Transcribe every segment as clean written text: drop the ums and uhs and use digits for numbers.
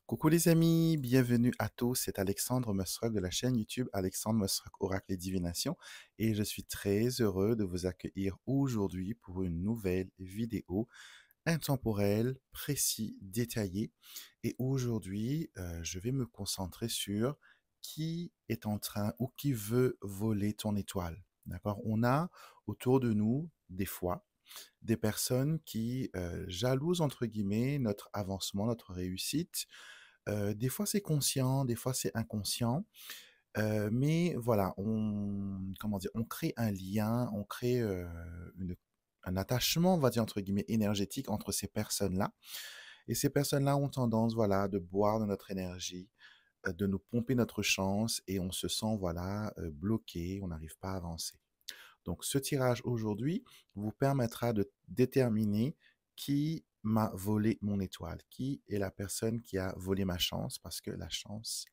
Coucou les amis, bienvenue à tous, c'est Alexandre Mosrock de la chaîne YouTube Alexandre Mosrock Oracle et Divination et je suis très heureux de vous accueillir aujourd'hui pour une nouvelle vidéo intemporelle, précis, détaillée et aujourd'hui je vais me concentrer sur qui est en train ou qui veut voler ton étoile. D'accord? On a autour de nous des fois des personnes qui jalousent entre guillemets notre avancement, notre réussite. Des fois c'est conscient, des fois c'est inconscient, mais voilà, comment dire, on crée un lien, on crée un attachement, on va dire entre guillemets énergétique entre ces personnes-là. Et ces personnes-là ont tendance, voilà, de boire de notre énergie, de nous pomper notre chance, et on se sent, voilà, bloqué, on n'arrive pas à avancer. Donc, ce tirage aujourd'hui vous permettra de déterminer qui m'a volé mon étoile, qui est la personne qui a volé ma chance, parce que la chance,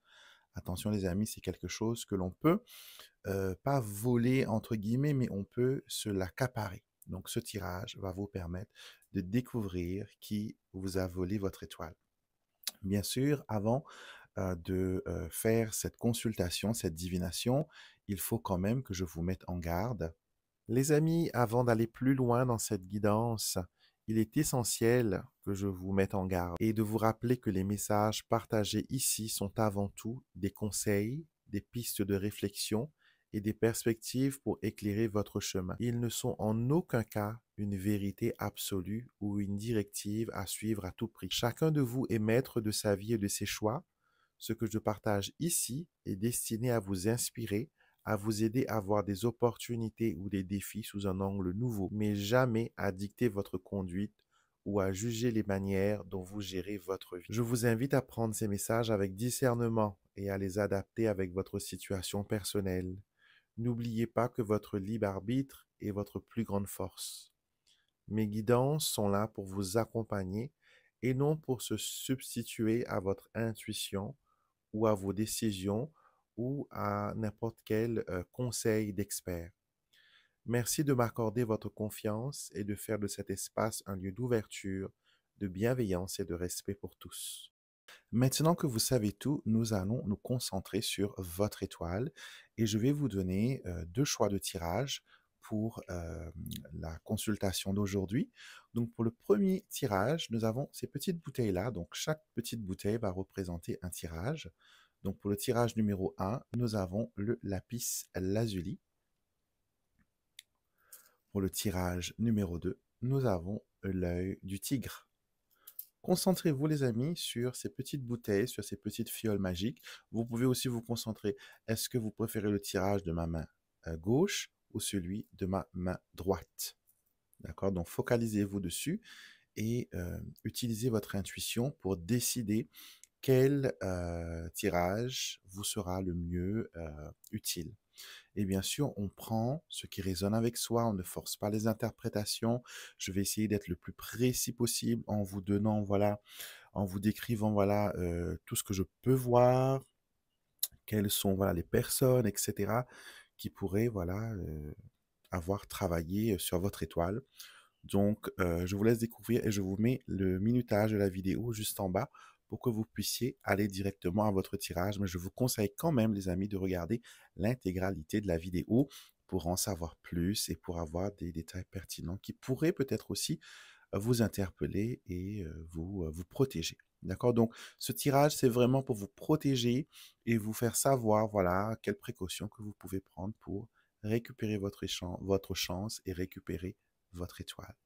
attention les amis, c'est quelque chose que l'on peut pas voler entre guillemets, mais on peut se l'accaparer. Donc, ce tirage va vous permettre de découvrir qui vous a volé votre étoile. Bien sûr, avant de faire cette consultation, cette divination, il faut quand même que je vous mette en garde. Les amis, avant d'aller plus loin dans cette guidance, il est essentiel que je vous mette en garde et de vous rappeler que les messages partagés ici sont avant tout des conseils, des pistes de réflexion et des perspectives pour éclairer votre chemin. Ils ne sont en aucun cas une vérité absolue ou une directive à suivre à tout prix. Chacun de vous est maître de sa vie et de ses choix. Ce que je partage ici est destiné à vous inspirer, à vous aider à voir des opportunités ou des défis sous un angle nouveau, mais jamais à dicter votre conduite ou à juger les manières dont vous gérez votre vie. Je vous invite à prendre ces messages avec discernement et à les adapter avec votre situation personnelle. N'oubliez pas que votre libre arbitre est votre plus grande force. Mes guidances sont là pour vous accompagner et non pour se substituer à votre intuition ou à vos décisions ou à n'importe quel conseil d'expert. Merci de m'accorder votre confiance et de faire de cet espace un lieu d'ouverture, de bienveillance et de respect pour tous. Maintenant que vous savez tout, nous allons nous concentrer sur votre étoile et je vais vous donner deux choix de tirage pour la consultation d'aujourd'hui. Donc pour le premier tirage, nous avons ces petites bouteilles-là. Donc chaque petite bouteille va représenter un tirage. Donc pour le tirage numéro 1, nous avons le lapis lazuli. Pour le tirage numéro 2, nous avons l'œil du tigre. Concentrez-vous les amis sur ces petites bouteilles, sur ces petites fioles magiques. Vous pouvez aussi vous concentrer. Est-ce que vous préférez le tirage de ma main gauche ou celui de ma main droite? D'accord? Donc focalisez-vous dessus et utilisez votre intuition pour décider quel tirage vous sera le mieux utile. Et bien sûr, on prend ce qui résonne avec soi, on ne force pas les interprétations. Je vais essayer d'être le plus précis possible en vous donnant, voilà, en vous décrivant, voilà, tout ce que je peux voir, quelles sont, voilà, les personnes, etc., qui pourraient, voilà, avoir travaillé sur votre étoile. Donc, je vous laisse découvrir et je vous mets le minutage de la vidéo juste en bas pour que vous puissiez aller directement à votre tirage. Mais je vous conseille quand même, les amis, de regarder l'intégralité de la vidéo pour en savoir plus et pour avoir des détails pertinents qui pourraient peut-être aussi vous interpeller et vous protéger. D'accord? Donc, ce tirage, c'est vraiment pour vous protéger et vous faire savoir, voilà, quelles précautions que vous pouvez prendre pour récupérer votre chance et récupérer votre étoile.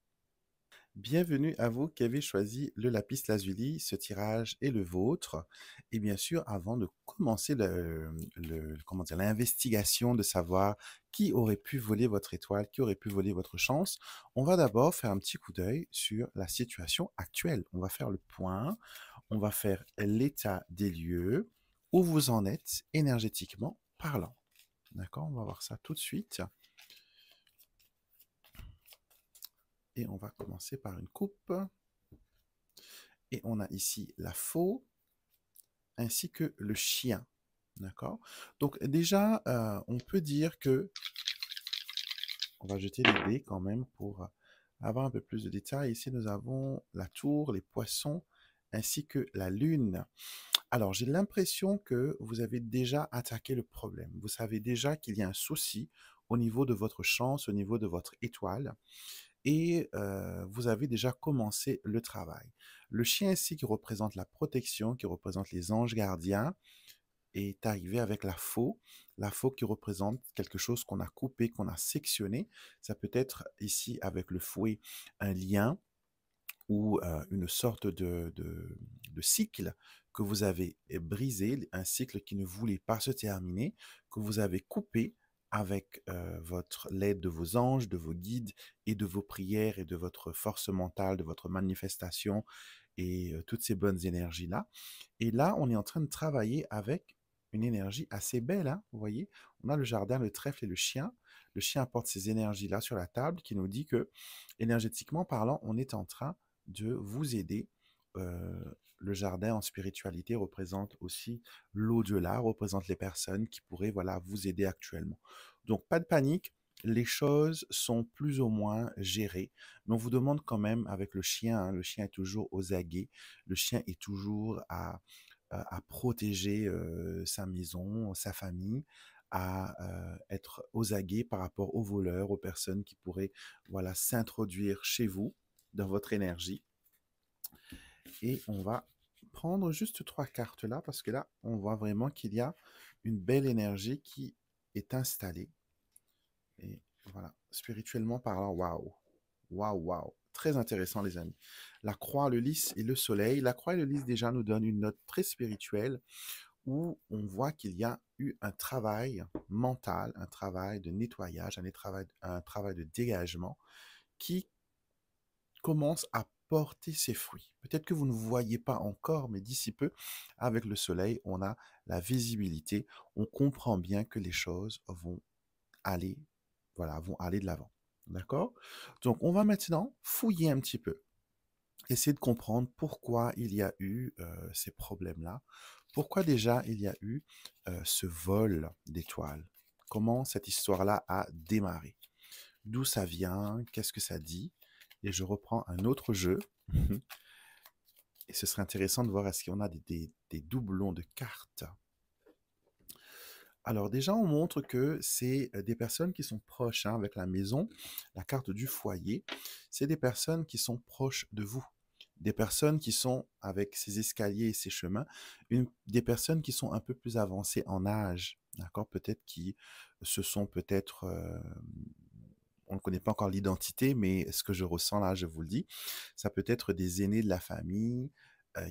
Bienvenue à vous qui avez choisi le lapis lazuli, ce tirage est le vôtre. Et bien sûr, avant de commencer comment dire, l'investigation de savoir qui aurait pu voler votre étoile, qui aurait pu voler votre chance, on va d'abord faire un petit coup d'œil sur la situation actuelle. On va faire le point, on va faire l'état des lieux, où vous en êtes énergétiquement parlant. D'accord? On va voir ça tout de suite. Et on va commencer par une coupe. Et on a ici la faux ainsi que le chien. D'accord? Donc déjà, on peut dire que... On va jeter les dés quand même pour avoir un peu plus de détails. Ici, nous avons la tour, les poissons, ainsi que la lune. Alors, j'ai l'impression que vous avez déjà attaqué le problème. Vous savez déjà qu'il y a un souci au niveau de votre chance, au niveau de votre étoile, et vous avez déjà commencé le travail. Le chien ici qui représente la protection, qui représente les anges gardiens, est arrivé avec la faux qui représente quelque chose qu'on a coupé, qu'on a sectionné. Ça peut être ici avec le fouet un lien ou une sorte de cycle que vous avez brisé, un cycle qui ne voulait pas se terminer, que vous avez coupé avec votre l'aide de vos anges, de vos guides et de vos prières et de votre force mentale, de votre manifestation et toutes ces bonnes énergies-là. Et là, on est en train de travailler avec une énergie assez belle, hein, vous voyez. On a le jardin, le trèfle et le chien. Le chien apporte ces énergies-là sur la table qui nous dit que, énergétiquement parlant, on est en train de vous aider. Le jardin en spiritualité représente aussi l'au-delà, représente les personnes qui pourraient voilà, vous aider actuellement. Donc, pas de panique, les choses sont plus ou moins gérées, mais on vous demande quand même avec le chien, hein, le chien est toujours aux aguets, le chien est toujours à protéger sa maison, sa famille, à être aux aguets par rapport aux voleurs, aux personnes qui pourraient voilà, s'introduire chez vous, dans votre énergie. Et on va prendre juste 3 cartes là, parce que là, on voit vraiment qu'il y a une belle énergie qui est installée. Et voilà, spirituellement parlant, waouh, waouh, waouh. Très intéressant, les amis. La croix, le lys et le soleil. La croix et le lys, déjà, nous donnent une note très spirituelle où on voit qu'il y a eu un travail mental, un travail de nettoyage, un travail de dégagement qui commence à porter ses fruits. Peut-être que vous ne voyez pas encore, mais d'ici peu, avec le soleil, on a la visibilité, on comprend bien que les choses vont aller, voilà, vont aller de l'avant. D'accord? Donc, on va maintenant fouiller un petit peu, essayer de comprendre pourquoi il y a eu ces problèmes-là, pourquoi déjà il y a eu ce vol d'étoiles, comment cette histoire-là a démarré, d'où ça vient, qu'est-ce que ça dit, et je reprends un autre jeu, et ce serait intéressant de voir est-ce qu'on a des doublons de cartes. Alors déjà, on montre que c'est des personnes qui sont proches hein, avec la maison, la carte du foyer, c'est des personnes qui sont proches de vous, des personnes qui sont avec ces escaliers et ces chemins, des personnes qui sont un peu plus avancées en âge, d'accord, peut-être qui se sont peut-être, on ne connaît pas encore l'identité, mais ce que je ressens là, je vous le dis, ça peut être des aînés de la famille,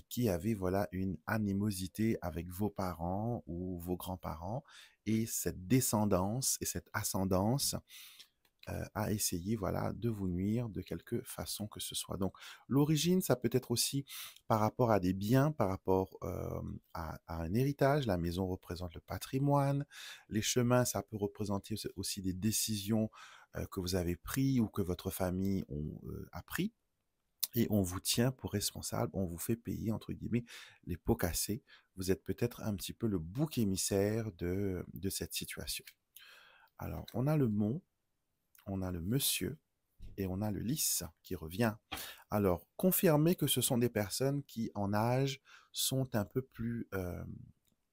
qui avaient voilà une animosité avec vos parents ou vos grands-parents et cette descendance et cette ascendance a essayé voilà de vous nuire de quelque façon que ce soit. Donc l'origine, ça peut être aussi par rapport à des biens, par rapport à un héritage. La maison représente le patrimoine. Les chemins, ça peut représenter aussi des décisions que vous avez prises ou que votre famille a pris. Et on vous tient pour responsable, on vous fait payer, entre guillemets, les pots cassés. Vous êtes peut-être un petit peu le bouc émissaire de cette situation. Alors, on a le mont, on a le monsieur et on a le lys qui revient. Alors, confirmez que ce sont des personnes qui, en âge, sont un peu plus...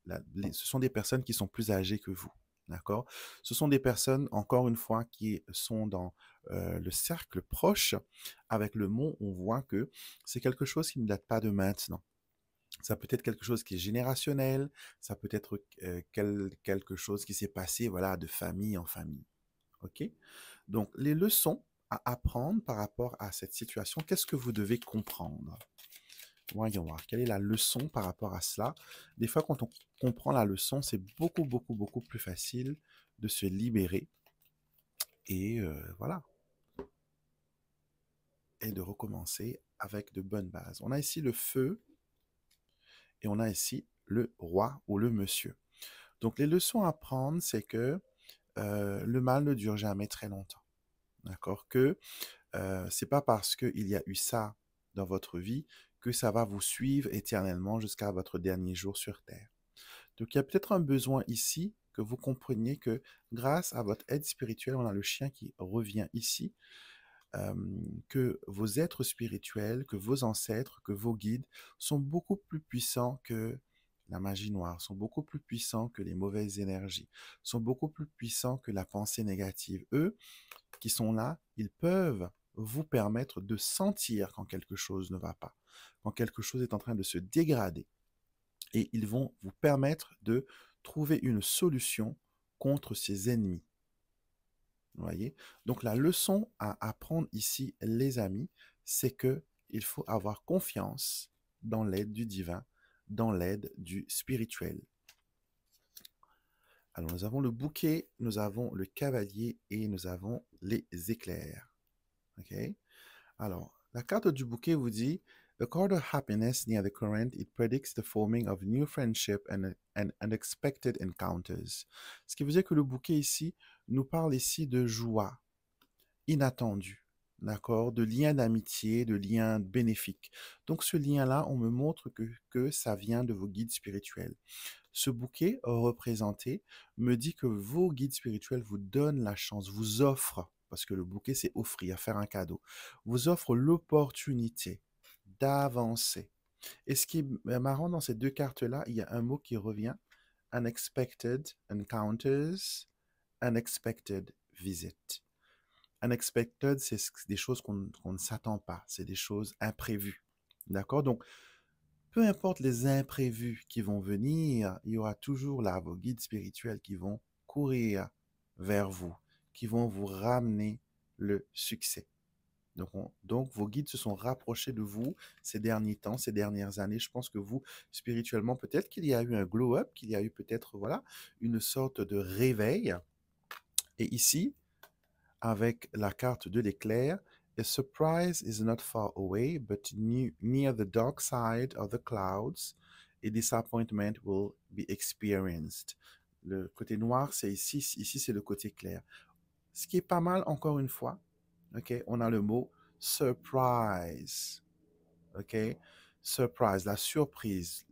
ce sont des personnes qui sont plus âgées que vous. D'accord? Ce sont des personnes, encore une fois, qui sont dans le cercle proche. Avec le mont, on voit que c'est quelque chose qui ne date pas de maintenant. Ça peut être quelque chose qui est générationnel, ça peut être quelque chose qui s'est passé voilà, de famille en famille. OK? Donc, les leçons à apprendre par rapport à cette situation, qu'est-ce que vous devez comprendre? Voyons voir, quelle est la leçon par rapport à cela? Des fois, quand on comprend la leçon, c'est beaucoup, beaucoup, beaucoup plus facile de se libérer et voilà, et de recommencer avec de bonnes bases. On a ici le feu et on a ici le roi ou le monsieur. Donc, les leçons à prendre, c'est que le mal ne dure jamais très longtemps. D'accord? Que C'est pas parce qu'il y a eu ça dans votre vie que ça va vous suivre éternellement jusqu'à votre dernier jour sur Terre. Donc, il y a peut-être un besoin ici que vous compreniez que grâce à votre aide spirituelle, on a le chien qui revient ici, euh, que vos êtres spirituels, que vos ancêtres, que vos guides sont beaucoup plus puissants que la magie noire, sont beaucoup plus puissants que les mauvaises énergies, sont beaucoup plus puissants que la pensée négative. Eux, qui sont là, ils peuvent vous permettre de sentir quand quelque chose ne va pas, quand quelque chose est en train de se dégrader. Et ils vont vous permettre de trouver une solution contre ces ennemis. Vous voyez? Donc la leçon à apprendre ici, les amis, c'est que il faut avoir confiance dans l'aide du divin, dans l'aide du spirituel. Alors nous avons le bouquet, nous avons le cavalier et nous avons les éclairs. OK? Alors, la carte du bouquet vous dit A card of happiness near the current, it predicts the forming of new friendship and unexpected encounters. Ce qui veut dire que le bouquet ici nous parle ici de joie inattendue, d'accord, de liens d'amitié, de liens bénéfiques. Donc ce lien-là, on me montre que ça vient de vos guides spirituels. Ce bouquet représenté me dit que vos guides spirituels vous donnent la chance, vous offrent, parce que le bouquet c'est offrir, faire un cadeau, vous offrent l'opportunité d'avancer. Et ce qui est marrant dans ces deux cartes-là, il y a un mot qui revient, unexpected encounters, unexpected visit. Unexpected, c'est des choses qu'on ne s'attend pas, c'est des choses imprévues. D'accord? Donc, peu importe les imprévus qui vont venir, il y aura toujours là vos guides spirituels qui vont courir vers vous, qui vont vous ramener le succès. Donc, vos guides se sont rapprochés de vous ces derniers temps, ces dernières années. Je pense que vous, spirituellement, peut-être qu'il y a eu un glow-up, qu'il y a eu peut-être, voilà, une sorte de réveil. Et ici, avec la carte de l'éclair, a surprise is not far away, but near the dark side of the clouds, a disappointment will be experienced. Le côté noir, c'est ici, ici c'est le côté clair. Ce qui est pas mal, encore une fois, ok, on a le mot surprise, ok, surprise, la surprise.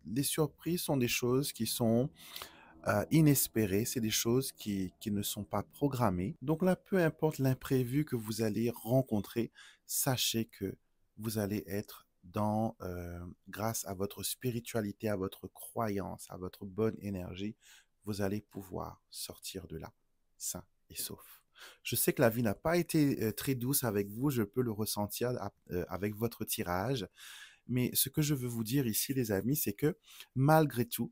Les surprises sont des choses qui sont inespérées, c'est des choses qui ne sont pas programmées. Donc là, peu importe l'imprévu que vous allez rencontrer, sachez que vous allez être grâce à votre spiritualité, à votre croyance, à votre bonne énergie, vous allez pouvoir sortir de là, sain et sauf. Je sais que la vie n'a pas été très douce avec vous, je peux le ressentir avec votre tirage, mais ce que je veux vous dire ici, les amis, c'est que malgré tout,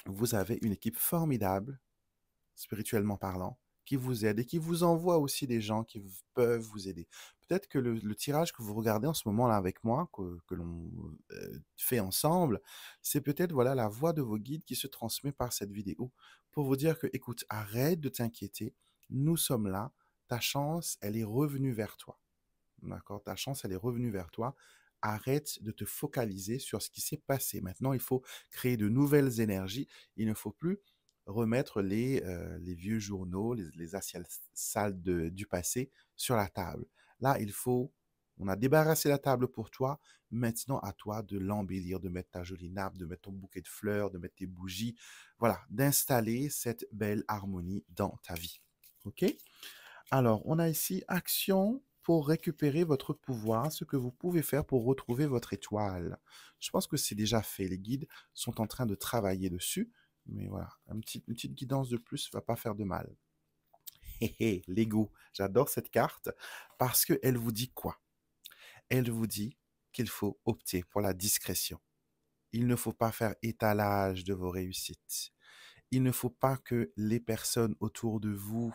vous avez une équipe formidable, spirituellement parlant, qui vous aide et qui vous envoie aussi des gens qui peuvent vous aider. Peut-être que le tirage que vous regardez en ce moment-là avec moi, que l'on fait ensemble, c'est peut-être voilà la voix de vos guides qui se transmet par cette vidéo pour vous dire que, écoute, arrête de t'inquiéter, nous sommes là, ta chance, elle est revenue vers toi. D'accord? Ta chance, elle est revenue vers toi. Arrête de te focaliser sur ce qui s'est passé. Maintenant, il faut créer de nouvelles énergies. Il ne faut plus remettre les vieux journaux, les assiettes sales du passé sur la table. Là, on a débarrassé la table pour toi. Maintenant, à toi de l'embellir, de mettre ta jolie nappe, de mettre ton bouquet de fleurs, de mettre tes bougies. Voilà, d'installer cette belle harmonie dans ta vie. OK? Alors, on a ici action pour récupérer votre pouvoir, ce que vous pouvez faire pour retrouver votre étoile. Je pense que c'est déjà fait. Les guides sont en train de travailler dessus. Mais voilà, une petite guidance de plus ne va pas faire de mal. Hé hé, l'ego. J'adore cette carte parce qu'elle vous dit quoi? Elle vous dit qu'il faut opter pour la discrétion. Il ne faut pas faire étalage de vos réussites. Il ne faut pas que les personnes autour de vous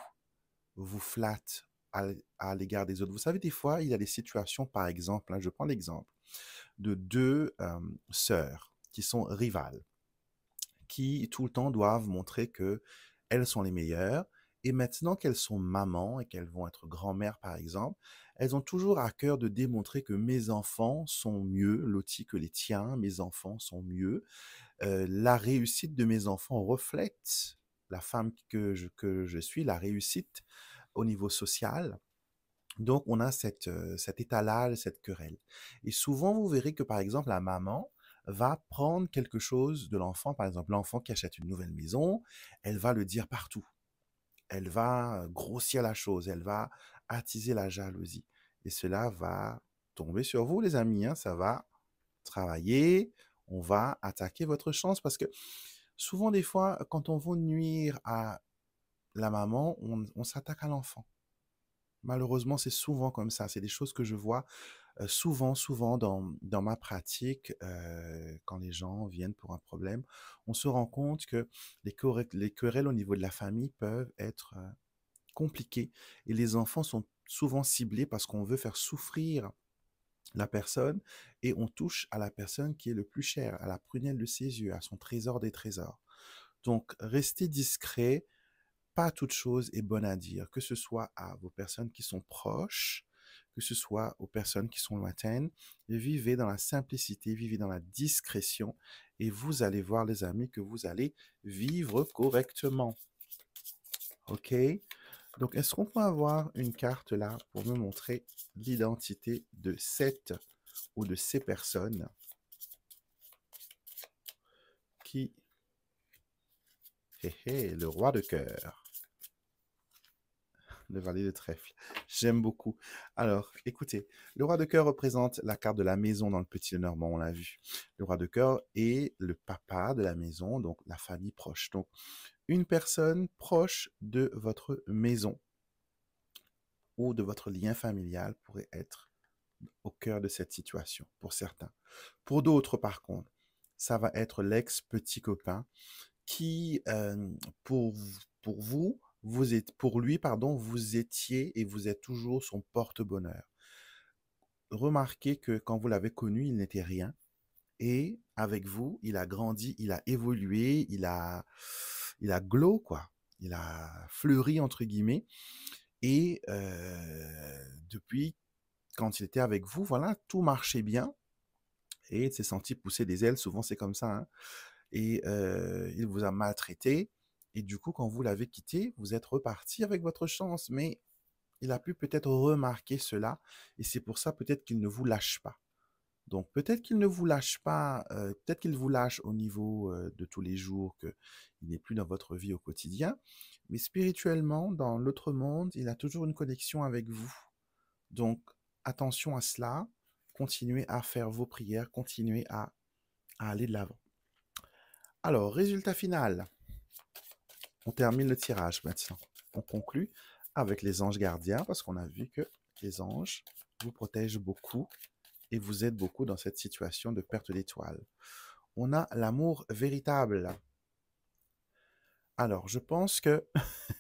flattent à l'égard des autres. Vous savez, des fois, il y a des situations, par exemple, hein, je prends l'exemple de deux sœurs qui sont rivales, qui tout le temps doivent montrer que elles sont les meilleures. Et maintenant qu'elles sont mamans et qu'elles vont être grand-mères, par exemple, elles ont toujours à cœur de démontrer que mes enfants sont mieux lotis que les tiens, mes enfants sont mieux. La réussite de mes enfants reflète la femme que je suis, la réussite au niveau social. Donc, on a cet étalage, cette querelle. Et souvent, vous verrez que, par exemple, la maman va prendre quelque chose de l'enfant, par exemple, l'enfant qui achète une nouvelle maison, elle va le dire partout. Elle va grossir la chose, elle va attiser la jalousie. Et cela va tomber sur vous, les amis, hein, ça va travailler, on va attaquer votre chance parce que souvent, des fois, quand on veut nuire à la maman, on s'attaque à l'enfant. Malheureusement, c'est souvent comme ça. C'est des choses que je vois souvent dans ma pratique, quand les gens viennent pour un problème, on se rend compte que les querelles au niveau de la famille peuvent être compliquées et les enfants sont souvent ciblés parce qu'on veut faire souffrir la personne et on touche à la personne qui est le plus chère, à la prunelle de ses yeux, à son trésor des trésors. Donc, restez discret, pas toute chose est bonne à dire, que ce soit à vos personnes qui sont proches, que ce soit aux personnes qui sont lointaines. Vivez dans la simplicité, vivez dans la discrétion et vous allez voir, les amis, que vous allez vivre correctement. OK? Donc, est-ce qu'on peut avoir une carte là pour me montrer l'identité de cette ou de ces personnes qui... Hé hé, le roi de cœur. Le valet de trèfle. J'aime beaucoup. Alors, écoutez, le roi de cœur représente la carte de la maison dans le Petit Lenormand, on l'a vu. Le roi de cœur est le papa de la maison, donc la famille proche. Donc, une personne proche de votre maison ou de votre lien familial pourrait être au cœur de cette situation, pour certains. Pour d'autres, par contre, ça va être l'ex-petit copain qui, pour, pour vous, vous êtes, pour lui, pardon, vous étiez et vous êtes toujours son porte-bonheur. Remarquez que quand vous l'avez connu, il n'était rien. Et avec vous, il a grandi, il a évolué, il a glow, quoi. Il a fleuri, entre guillemets. Et depuis, quand il était avec vous, voilà, tout marchait bien. Et il s'est senti pousser des ailes, souvent c'est comme ça, hein. Et il vous a maltraité. Et du coup, quand vous l'avez quitté, vous êtes reparti avec votre chance. Mais il a pu peut-être remarquer cela. Et c'est pour ça peut-être qu'il ne vous lâche pas. Donc peut-être qu'il ne vous lâche pas, peut-être qu'il vous lâche au niveau de tous les jours, qu'il n'est plus dans votre vie au quotidien. Mais spirituellement, dans l'autre monde, il a toujours une connexion avec vous. Donc attention à cela. Continuez à faire vos prières, continuez à aller de l'avant. Alors, résultat final. On termine le tirage maintenant. On conclut avec les anges gardiens parce qu'on a vu que les anges vous protègent beaucoup et vous aident beaucoup dans cette situation de perte d'étoiles. On a l'amour véritable. Alors, je pense que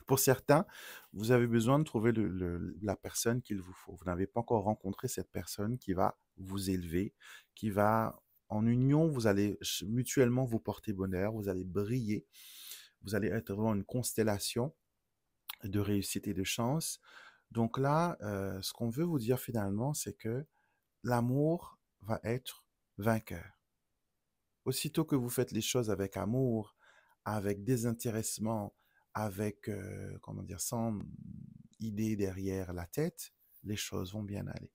pour certains, vous avez besoin de trouver la personne qu'il vous faut. Vous n'avez pas encore rencontré cette personne qui va vous élever, qui va, en union, vous allez mutuellement vous porter bonheur, vous allez briller, vous allez être vraiment une constellation de réussite et de chance. Donc là, ce qu'on veut vous dire finalement, c'est que l'amour va être vainqueur. Aussitôt que vous faites les choses avec amour, avec désintéressement, avec, comment dire, sans idée derrière la tête, les choses vont bien aller.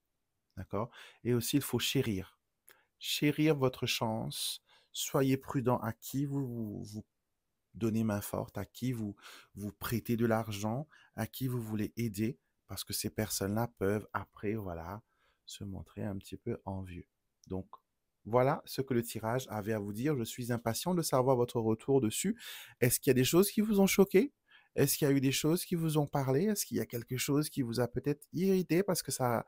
D'accord? Et aussi, il faut chérir. Chérir votre chance. Soyez prudent à qui vous donnez main forte, à qui vous prêtez de l'argent, à qui vous voulez aider, parce que ces personnes-là peuvent après, voilà, se montrer un petit peu envieux. Donc, voilà ce que le tirage avait à vous dire. Je suis impatient de savoir votre retour dessus. Est-ce qu'il y a des choses qui vous ont choqué? Est-ce qu'il y a eu des choses qui vous ont parlé? Est-ce qu'il y a quelque chose qui vous a peut-être irrité parce que ça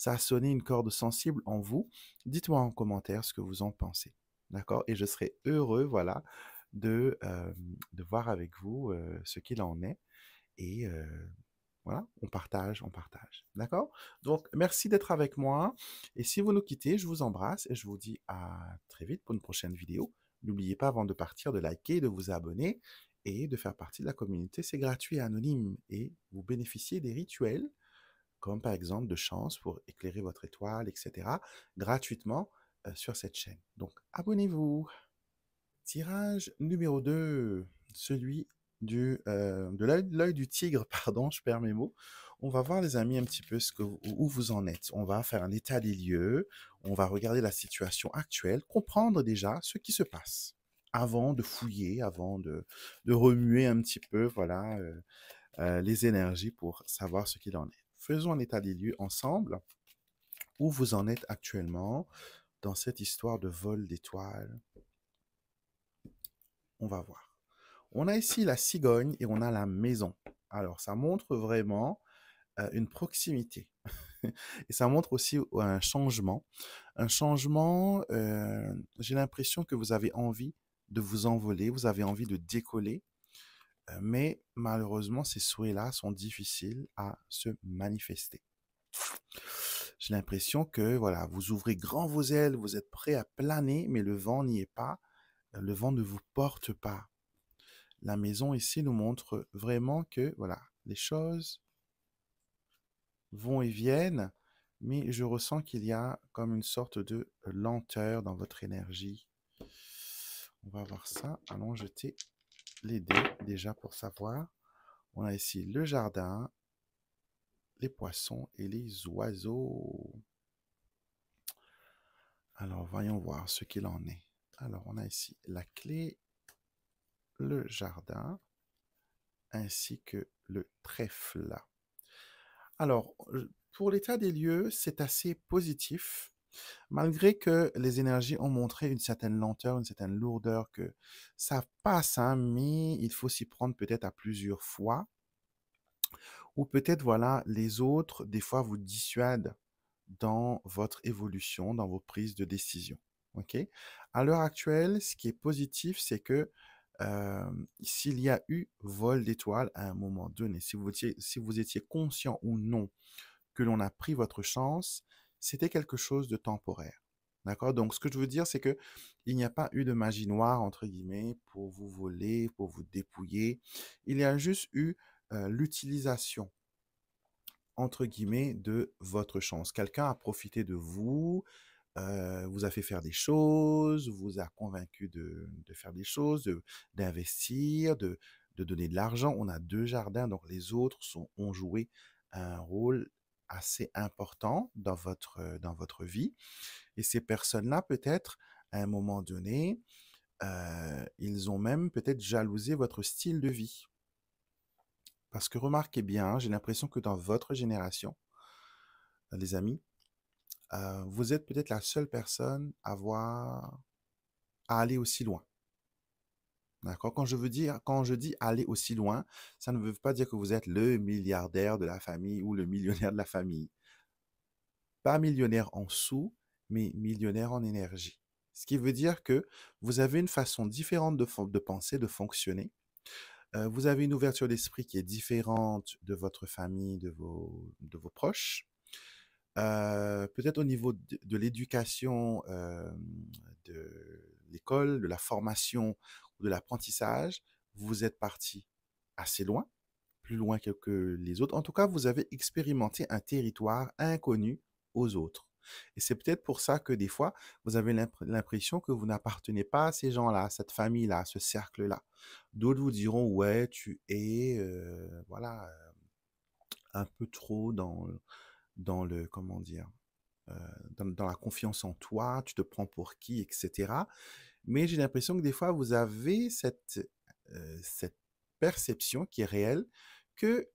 a sonné une corde sensible en vous? Dites-moi en commentaire ce que vous en pensez. D'accord? Et je serai heureux, voilà, de voir avec vous ce qu'il en est. Et voilà, on partage, on partage. D'accord? Donc, merci d'être avec moi. Et si vous nous quittez, je vous embrasse et je vous dis à très vite pour une prochaine vidéo. N'oubliez pas avant de partir de liker, de vous abonner et de faire partie de la communauté. C'est gratuit et anonyme et vous bénéficiez des rituels comme par exemple de chance pour éclairer votre étoile, etc. gratuitement sur cette chaîne. Donc, abonnez-vous. Tirage numéro 2, celui de l'œil du tigre, pardon, je perds mes mots. On va voir, les amis, un petit peu où vous en êtes. On va faire un état des lieux, on va regarder la situation actuelle, comprendre déjà ce qui se passe avant de fouiller, avant de remuer un petit peu, voilà, les énergies pour savoir ce qu'il en est. Faisons un état des lieux ensemble. Où vous en êtes actuellement dans cette histoire de vol d'étoiles? On va voir. On a ici la cigogne et on a la maison. Alors, ça montre vraiment une proximité. Et ça montre aussi un changement. Un changement, j'ai l'impression que vous avez envie de vous envoler, vous avez envie de décoller, mais malheureusement, ces souhaits-là sont difficiles à se manifester. J'ai l'impression que voilà, vous ouvrez grand vos ailes, vous êtes prêt à planer, mais le vent n'y est pas, le vent ne vous porte pas. La maison ici nous montre vraiment que voilà, les choses vont et viennent, mais je ressens qu'il y a comme une sorte de lenteur dans votre énergie. On va voir ça. Allons jeter les dés déjà pour savoir. On a ici le jardin, les poissons et les oiseaux. Alors, voyons voir ce qu'il en est. Alors, on a ici la clé, le jardin, ainsi que le trèfle. Alors, pour l'état des lieux, c'est assez positif, malgré que les énergies ont montré une certaine lenteur, une certaine lourdeur, que ça passe, hein, mais il faut s'y prendre peut-être à plusieurs fois, ou peut-être, voilà, les autres, des fois, vous dissuadent dans votre évolution, dans vos prises de décision. OK? À l'heure actuelle, ce qui est positif, c'est que s'il y a eu vol d'étoiles à un moment donné, si vous étiez conscient ou non que l'on a pris votre chance, c'était quelque chose de temporaire. D'accord? Donc, ce que je veux dire, c'est que il n'y a pas eu de magie noire, entre guillemets, pour vous voler, pour vous dépouiller. Il y a juste eu l'utilisation, entre guillemets, de votre chance. Quelqu'un a profité de vous, vous a fait faire des choses, vous a convaincu de faire des choses, d'investir, de donner de l'argent. On a deux jardins, donc les autres ont joué un rôle assez important dans votre vie. Et ces personnes-là, peut-être, à un moment donné, ils ont même peut-être jalousé votre style de vie. Parce que remarquez bien, j'ai l'impression que dans votre génération, les amis, vous êtes peut-être la seule personne à aller aussi loin. D'accord? Quand je dis aller aussi loin, ça ne veut pas dire que vous êtes le milliardaire de la famille ou le millionnaire de la famille. Pas millionnaire en sous, mais millionnaire en énergie. Ce qui veut dire que vous avez une façon différente de penser, de fonctionner. Vous avez une ouverture d'esprit qui est différente de votre famille, de vos proches. Peut-être au niveau de l'éducation, de l'école, de la formation ou de l'apprentissage, vous êtes parti assez loin, plus loin que les autres. En tout cas, vous avez expérimenté un territoire inconnu aux autres. Et c'est peut-être pour ça que des fois, vous avez l'impression que vous n'appartenez pas à ces gens-là, à cette famille-là, à ce cercle-là. D'autres vous diront, ouais, tu es, voilà, un peu trop dans le, comment dire, euh, dans la confiance en toi, tu te prends pour qui, etc. Mais j'ai l'impression que des fois, vous avez cette perception qui est réelle que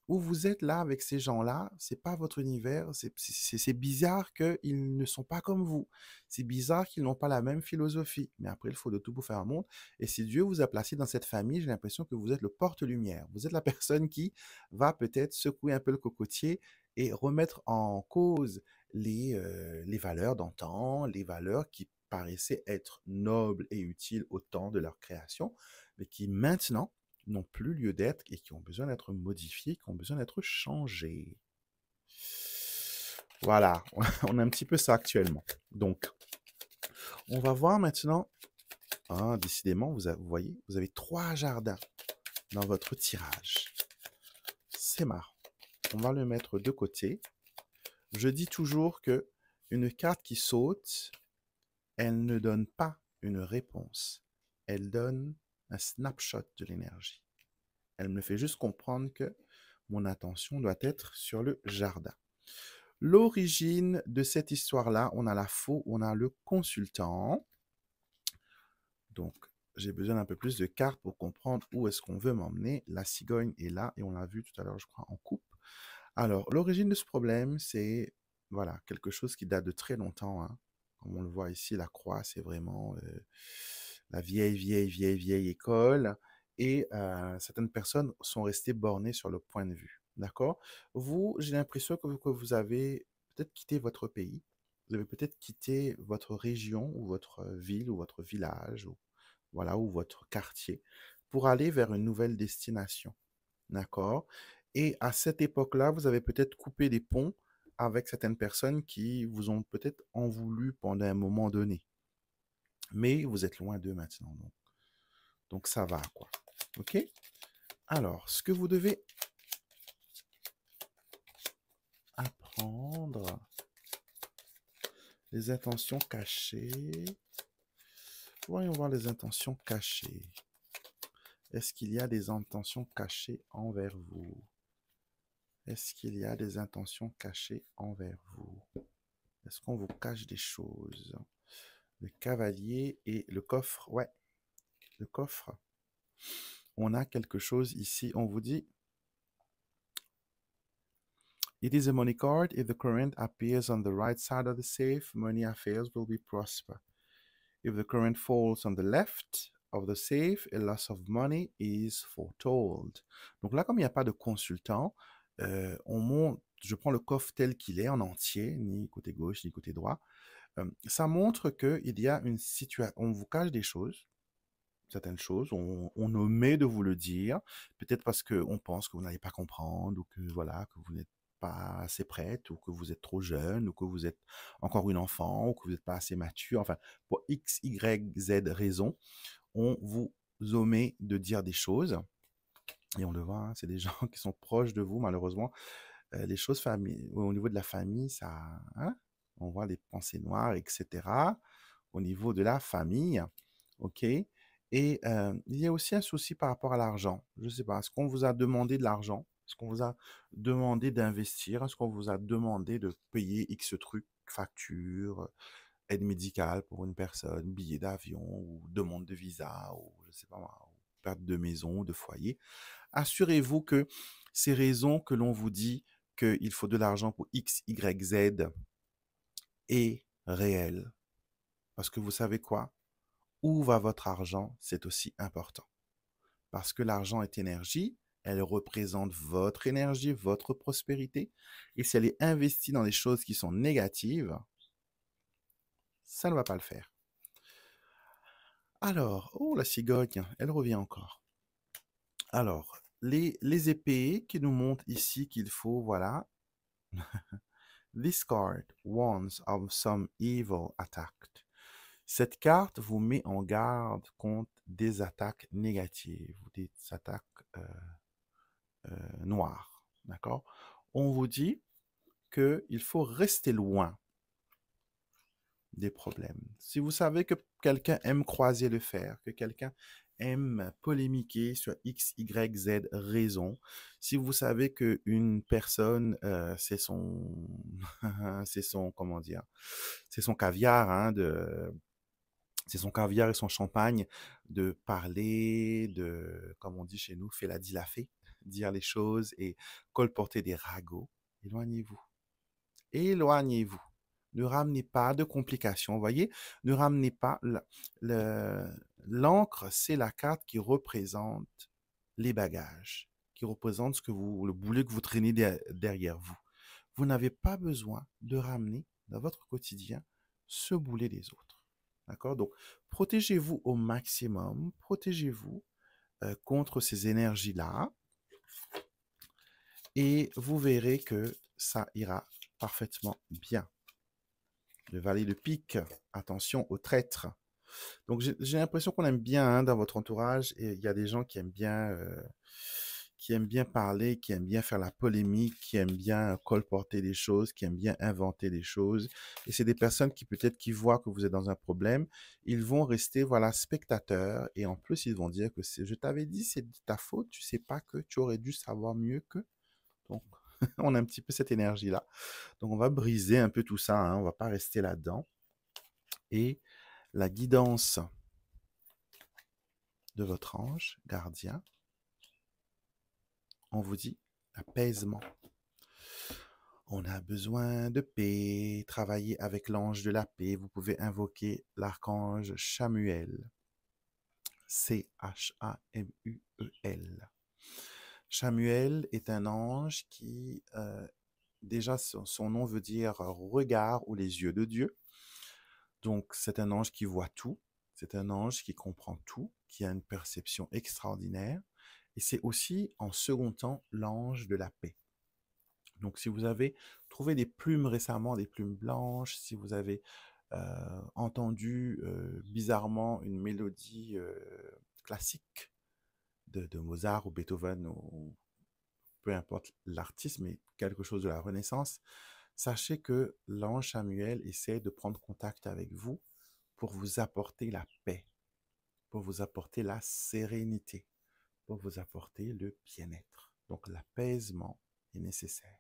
où vous êtes là avec ces gens-là, c'est pas votre univers, c'est bizarre qu'ils ne sont pas comme vous. C'est bizarre qu'ils n'ont pas la même philosophie. Mais après, il faut de tout pour faire un monde. Et si Dieu vous a placé dans cette famille, j'ai l'impression que vous êtes le porte-lumière. Vous êtes la personne qui va peut-être secouer un peu le cocotier et remettre en cause les valeurs d'antan, les valeurs qui paraissaient être nobles et utiles au temps de leur création, mais qui maintenant n'ont plus lieu d'être et qui ont besoin d'être modifiés, qui ont besoin d'être changés. Voilà, on a un petit peu ça actuellement. Donc, on va voir maintenant. Ah, décidément, vous voyez, vous avez 3 jardins dans votre tirage. C'est marrant. On va le mettre de côté. Je dis toujours que une carte qui saute, elle ne donne pas une réponse. Elle donne un snapshot de l'énergie. Elle me fait juste comprendre que mon attention doit être sur le jardin. L'origine de cette histoire-là, on a la faux, on a le consultant. Donc, j'ai besoin d'un peu plus de cartes pour comprendre où est-ce qu'on veut m'emmener. La cigogne est là et on l'a vu tout à l'heure, je crois, en coupe. Alors, l'origine de ce problème, c'est voilà, quelque chose qui date de très longtemps, hein. Comme on le voit ici, la croix, c'est vraiment la vieille école. Et certaines personnes sont restées bornées sur le point de vue. D'accord? Vous, j'ai l'impression que vous avez peut-être quitté votre pays. Vous avez peut-être quitté votre région ou votre ville ou votre village ou, voilà, ou votre quartier pour aller vers une nouvelle destination. D'accord? Et à cette époque-là, vous avez peut-être coupé des ponts avec certaines personnes qui vous ont peut-être en voulu pendant un moment donné. Mais vous êtes loin d'eux maintenant. Donc ça va, quoi. OK? Alors, ce que vous devez apprendre, les intentions cachées. Voyons voir les intentions cachées. Est-ce qu'il y a des intentions cachées envers vous? Est-ce qu'il y a des intentions cachées envers vous? Est-ce qu'on vous cache des choses? Le cavalier et le coffre. Ouais, le coffre. On a quelque chose ici. On vous dit, it is a money card. If the current appears on the right side of the safe, money affairs will be prosper. If the current falls on the left of the safe, a loss of money is foretold. Donc là, comme il n'y a pas de consultant, on monte, je prends le coffre tel qu'il est en entier, ni côté gauche, ni côté droit. Ça montre qu'il y a une situation, on vous cache des choses, certaines choses, on omet de vous le dire, peut-être parce qu'on pense que vous n'allez pas comprendre, ou que voilà, que vous n'êtes pas assez prête, ou que vous êtes trop jeune, ou que vous êtes encore une enfant, ou que vous n'êtes pas assez mature, enfin, pour X, Y, Z raisons, on vous omet de dire des choses, et on le voit, hein, c'est des gens qui sont proches de vous, malheureusement, les choses au niveau de la famille, ça, hein, on voit les pensées noires, etc. Au niveau de la famille, ok. Et il y a aussi un souci par rapport à l'argent. Je ne sais pas, est-ce qu'on vous a demandé de l'argent? Est-ce qu'on vous a demandé d'investir? Est-ce qu'on vous a demandé de payer X trucs, factures, aide médicale pour une personne, billet d'avion ou demande de visa ou je ne sais pas moi, ou perte de maison ou de foyer? Assurez-vous que ces raisons que l'on vous dit qu'il faut de l'argent pour X, Y, Z est réelle. Parce que vous savez quoi? Où va votre argent? C'est aussi important. Parce que l'argent est énergie, elle représente votre énergie, votre prospérité. Et si elle est investie dans des choses qui sont négatives, ça ne va pas le faire. Alors, oh la cigogne, elle revient encore. Alors, les épées qui nous montrent ici qu'il faut, voilà, this card warns of some evil attack. Cette carte vous met en garde contre des attaques négatives, des attaques noires. D'accord? On vous dit qu'il faut rester loin des problèmes. Si vous savez que quelqu'un aime croiser le fer, que quelqu'un aime polémiquer sur X, Y, Z raison, si vous savez qu'une personne, c'est son, c'est son, comment dire, c'est son caviar, hein, c'est son caviar et son champagne, de parler, de, comme on dit chez nous, fait la dit la fait, dire les choses et colporter des ragots, éloignez-vous. Éloignez-vous. Ne ramenez pas de complications. Vous voyez, ne ramenez pas. L'encre, c'est la carte qui représente les bagages, qui représente le boulet que vous traînez derrière vous. Vous n'avez pas besoin de ramener dans votre quotidien ce boulet des autres. D'accord? Donc, protégez-vous au maximum. Protégez-vous contre ces énergies-là. Et vous verrez que ça ira parfaitement bien. Le valet de pique, attention aux traîtres. Donc j'ai l'impression qu'on aime bien, hein, dans votre entourage, et il y a des gens qui aiment bien qui aiment bien parler, qui aiment bien faire la polémique, qui aiment bien colporter des choses, qui aiment bien inventer des choses. Et c'est des personnes qui peut-être qui voient que vous êtes dans un problème, ils vont rester voilà spectateurs et en plus ils vont dire que je t'avais dit c'est de ta faute, tu sais pas que tu aurais dû savoir mieux que. Donc on a un petit peu cette énergie là. Donc on va briser un peu tout ça, hein, on va pas rester là-dedans. Et la guidance de votre ange gardien, on vous dit apaisement. On a besoin de paix, travailler avec l'ange de la paix. Vous pouvez invoquer l'archange Chamuel. Chamuel. Chamuel est un ange qui, déjà son nom veut dire regard ou les yeux de Dieu. Donc c'est un ange qui voit tout, c'est un ange qui comprend tout, qui a une perception extraordinaire. Et c'est aussi en second temps l'ange de la paix. Donc, si vous avez trouvé des plumes récemment, des plumes blanches, si vous avez entendu bizarrement une mélodie classique de Mozart ou Beethoven ou peu importe l'artiste, mais quelque chose de la Renaissance, sachez que l'ange Samuel essaie de prendre contact avec vous pour vous apporter la paix, pour vous apporter la sérénité, pour vous apporter le bien-être. Donc, l'apaisement est nécessaire.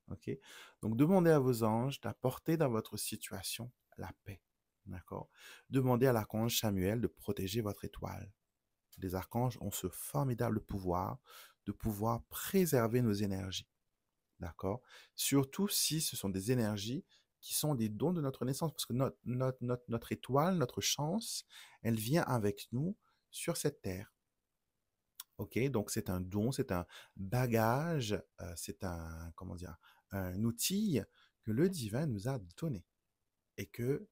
Ok. Donc, demandez à vos anges d'apporter dans votre situation la paix. D'accord. Demandez à l'archange Samuel de protéger votre étoile. Les archanges ont ce formidable pouvoir de pouvoir préserver nos énergies. D'accord. Surtout si ce sont des énergies qui sont des dons de notre naissance. Parce que notre étoile, notre chance, elle vient avec nous sur cette terre. Ok, donc c'est un don, c'est un bagage, c'est un, comment dire, un outil que le divin nous a donné et que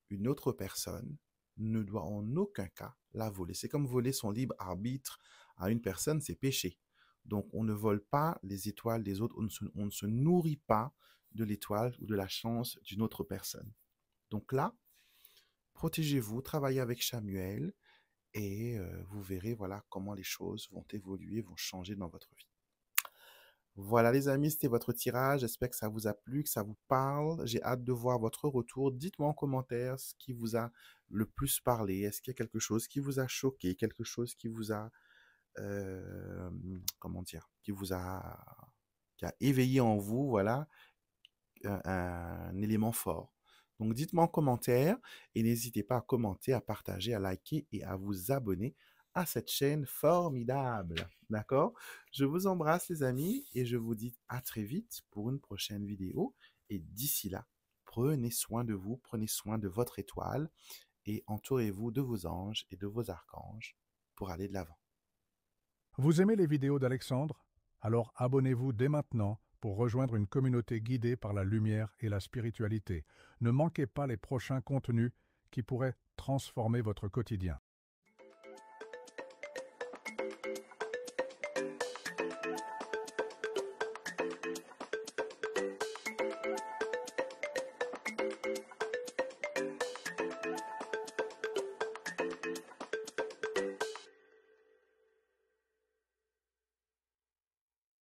une autre personne ne doit en aucun cas la voler. C'est comme voler son libre arbitre à une personne, c'est péché. Donc on ne vole pas les étoiles des autres, on ne se nourrit pas de l'étoile ou de la chance d'une autre personne. Donc là, protégez-vous, travaillez avec Samuel, et vous verrez voilà comment les choses vont évoluer, vont changer dans votre vie. Voilà les amis, c'était votre tirage. J'espère que ça vous a plu, que ça vous parle. J'ai hâte de voir votre retour. Dites-moi en commentaire ce qui vous a le plus parlé. Est-ce qu'il y a quelque chose qui vous a choqué, quelque chose qui vous a, comment dire, qui a éveillé en vous, voilà, un élément fort. Donc dites-moi en commentaire et n'hésitez pas à commenter, à partager, à liker et à vous abonner à cette chaîne formidable. D'accord? Je vous embrasse les amis et je vous dis à très vite pour une prochaine vidéo. Et d'ici là, prenez soin de vous, prenez soin de votre étoile et entourez-vous de vos anges et de vos archanges pour aller de l'avant. Vous aimez les vidéos d'Alexandre? Alors abonnez-vous dès maintenant pour rejoindre une communauté guidée par la lumière et la spiritualité. Ne manquez pas les prochains contenus qui pourraient transformer votre quotidien.